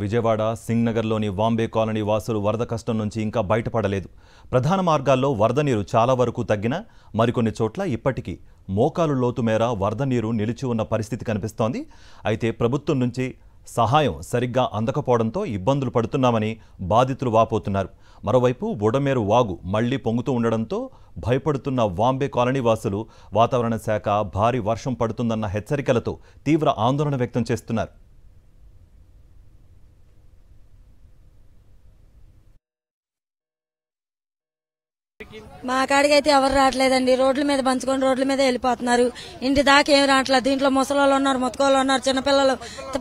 Vijayawada సింగ్నగర్లోని Vambay colony వాసులు వరద కష్టం నుంచి ఇంకా బయటపడలేదు. ప్రధాన మార్గాల్లో వరద నీరు చాలా వరకు తగ్గినా మరికొన్ని చోట్ల ఇప్పటికీ మోకాలు లోతు మేర వరద నీరు నిలిచి ఉన్న పరిస్థితి కనిపిస్తోంది. అయితే ప్రభుత్వం నుంచి సహాయం సరిగ్గా అందకపోవడంతో ఇబ్బందులు పడుతున్నామని బాధితులు వాపోతున్నారు. మరోవైపు బుడమేరు వాగు మళ్లీ పొంగుతూ ఉండడంతో భయపడుతున్న వాంబే కాలనీ వాసులు వాతావరణ శాఖ భారీ వర్షం పడుతుందన్న హెచ్చరికలతో తీవ్ర ఆందోళన వ్యక్తం చేస్తున్నారు. మా కాడికి అయితే ఎవరు రావట్లేదండి. రోడ్ల మీద పంచుకొని రోడ్ల మీద వెళ్ళిపోతున్నారు. ఇంటి దాకా ఏం రావట్లేదు. దీంట్లో ముసలోళ్ళు ఉన్నారు, ముతకోళ్ళు ఉన్నారు, చిన్నపిల్లలు,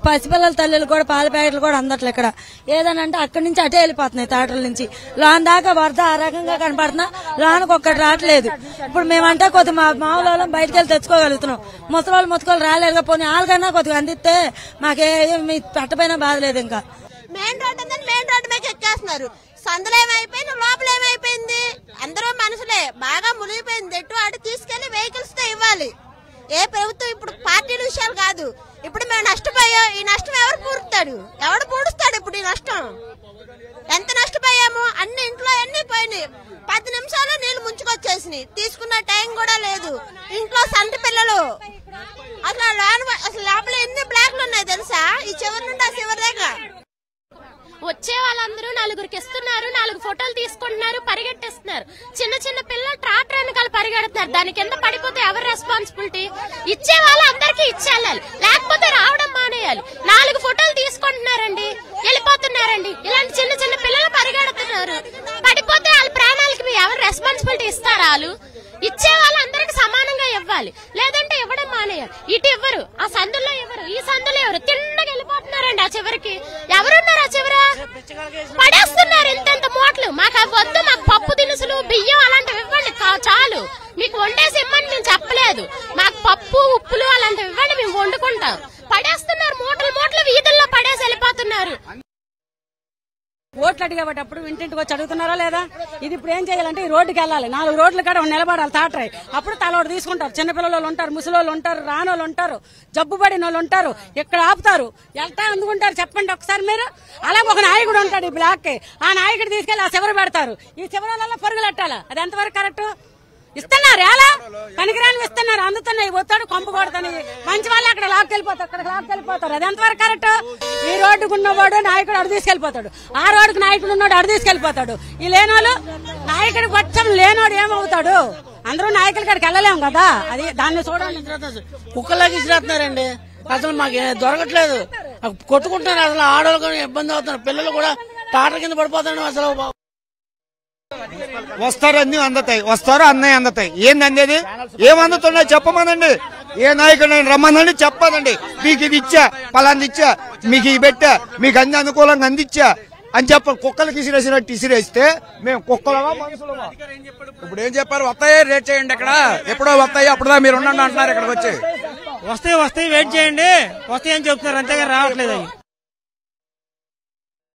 పసిపిల్లల తల్లులు కూడా పాల ప్యాకెట్లు కూడా అందట్లే. ఇక్కడ ఏదనంటే అక్కడి నుంచి అటే వెళ్ళిపోతున్నాయి. తాటల నుంచి లోన్ దాకా వరద ఆ రకంగా కనపడుతున్నా లోనకు ఒక్కటి రావట్లేదు. ఇప్పుడు మేమంటే కొద్దిగా మా మామూలు బయటకు వెళ్ళి తెచ్చుకోగలుగుతున్నాం. ముసలోళ్ళు ముతకోళ్ళు రాలేరుగా, పోనీ వాళ్ళకన్నా కొద్దిగా అందిస్తే మాకేమి పెట్టపోయినా బాధ లేదు. ఇంకా మెయిన్ రోడ్డు మీద ఎక్కేస్తున్నారు. సందులో ఏమైపోయింది, లోపల ఏమైపోయింది, అందరూ మనుషులే బాగా మునిగిపోయింది. ఎటు అటు తీసుకెళ్లి వెహికల్స్ తో ఇవ్వాలి. ఏ ప్రభుత్వం ఇప్పుడు పార్టీల విషయాలు కాదు. ఇప్పుడు మేము నష్టపోయాం. ఈ నష్టం ఎవరు పూడుస్తాడు ఇప్పుడు ఈ నష్టం? ఎంత నష్టపోయాము? అన్ని ఇంట్లో అన్ని పోయినాయి. 10 నిమిషాలు నీళ్లు ముంచుకొచ్చేసినాయి. తీసుకున్న టైం కూడా లేదు. ఇంట్లో సంటి పిల్లలు అసలు లోపల ఎన్ని బ్లాక్లు ఉన్నాయి తెలుసా? ఈ చివరి నుండి ఆ చివరి దాకా వచ్చే వాళ్ళందరూ నలుగురికి ఇస్తున్నారు, 4 ఫోటోలు తీసుకుంటున్నారు, పరిగెట్టేస్తున్నారు. చిన్న చిన్న పిల్లలు ట్రాక్టర్ వెనకాల పరిగెడుతున్నారు. దాని కింద పడిపోతే ఎవరు రెస్పాన్సిబిలిటీ? ఇచ్చే వాళ్ళు అందరికీ ఇచ్చేయాలి, లేకపోతే రావడం మానేయాలి. 4 ఫోటోలు తీసుకుంటున్నారండి, వెళ్ళిపోతున్నారండి. ఇలాంటి చిన్న చిన్న పిల్లలు పరిగెడుతున్నారు. పడిపోతే వాళ్ళ ప్రాణాలకి ఎవరు రెస్పాన్సిబిలిటీ ఇస్తారా? వాళ్ళు ఇచ్చే వాళ్ళు అందరికి సమానంగా ఇవ్వాలి, లేదంటే ఇవ్వడం మానేయాలి. ఇటు ఇవ్వరు, ఆ సందుల్లో ఇవ్వరు, ఈ సందులో ఎవరు తిన్నగా వెళ్ళిపోతున్నారండి. ఆ చివరికి ఎవరున్నారు? ఆ చివర పడేస్తున్నారు ఇంత మూటలు. మాకు అవి వద్దు, మాకు పప్పు దినుసులు, బియ్యం అలాంటివి ఇవ్వండి చాలు. మీకు వండేసి ఇవ్వండి మేము చెప్పలేదు. మాకు పప్పు ఉప్పులు అలాంటివి ఇవ్వండి, మేము వండుకుంటాం. పడేస్తున్నారు మూటలు మూటలు, వీధుల్లో పడేసి వెళ్ళిపోతున్నారు. ఓట్లు అడిగేటప్పుడు ఇంటింటికి వచ్చి అడుగుతున్నారా లేదా? ఇది ఇప్పుడు ఏం చేయాలంటే ఈ రోడ్డుకి వెళ్ళాలి. 4 రోడ్ల కాడ నిలబడాలి తాటరాయి. అప్పుడు తలోడు తీసుకుంటారు. చిన్నపిల్లలు ఉంటారు, ముసలోళ్ళు ఉంటారు, రానోళ్ళు ఉంటారు, జబ్బు పడిన వాళ్ళు ఉంటారు. ఇక్కడ ఆపుతారు, వెళ్తా అందుకుంటారు. చెప్పండి ఒకసారి మీరు. అలాగే ఒక నాయకుడు ఉంటాడు ఈ బ్లాక్ కి. ఆ నాయకుడు తీసుకెళ్లి ఆ చివరి పెడతారు. ఈ చివరల్లో పరుగులు పెట్టాలి. అది ఎంతవరకు కరెక్ట్? ఇస్తున్నారు ఎలా పనికిరాని ఇస్తున్నారు, అందుతున్నాయి. వస్తాడు కొంపు కొడతాను. మంచి వాళ్ళు అక్కడ లాక్కెళ్ళిపోతారు, అక్కడ లాక్కెళ్ళిపోతారు. అది ఎంతవరకు కరెక్ట్? ఈ రోడ్డుకు ఉన్నవాడు నాయకుడు అడు తీసుకెళ్లిపోతాడు, ఆ రోడ్డుకు నాయకుడు ఉన్నాడు అడు తీసుకెళ్లిపోతాడు. ఈ లేనోళ్ళు నాయకుడికి పచ్చం లేనోడు ఏమవుతాడు? అందరూ నాయకుల కాడికి వెళ్ళలేము కదా. అది దాన్ని చూడండి. కుక్కలాగా ఇచ్చిరేస్తున్నారండి. అసలు మాకు దొరకట్లేదు, కొట్టుకుంటున్నారు. అసలు ఆడవాళ్ళు ఇబ్బంది అవుతున్నారు, పిల్లలు కూడా టాటర్ కింద పడిపోతున్నారు. అసలు వస్తారు అన్ని అందుతాయి, వస్తారు అన్నయ్య అందుతాయి. ఏంది అందేది? ఏం అందుతున్నాయి చెప్పమనండి. ఏ నాయకుడు రమ్మనండి, చెప్పానండి. మీకు ఇది ఇచ్చా, పలాంది ఇచ్చా, మీకు ఇది పెట్టా, మీకు అన్ని అనుకూలంగా అందించా అని చెప్పాలి. కుక్కలకి ఇసిరేసినట్టు ఇసిరేస్తే మేము కుక్కలమా మనుషులమా? ఇప్పుడు ఏం చెప్పారు? వస్తాయి రేట్ చేయండి. ఇక్కడ ఎప్పుడో వస్తాయి, అప్పుడుదా మీరు ఉండండి అంటున్నారు. ఇక్కడికి వచ్చి వస్తాయి వెయిట్ చేయండి, వస్తాయి అని చెప్తున్నారు, అంతేగాని రావట్లేదు.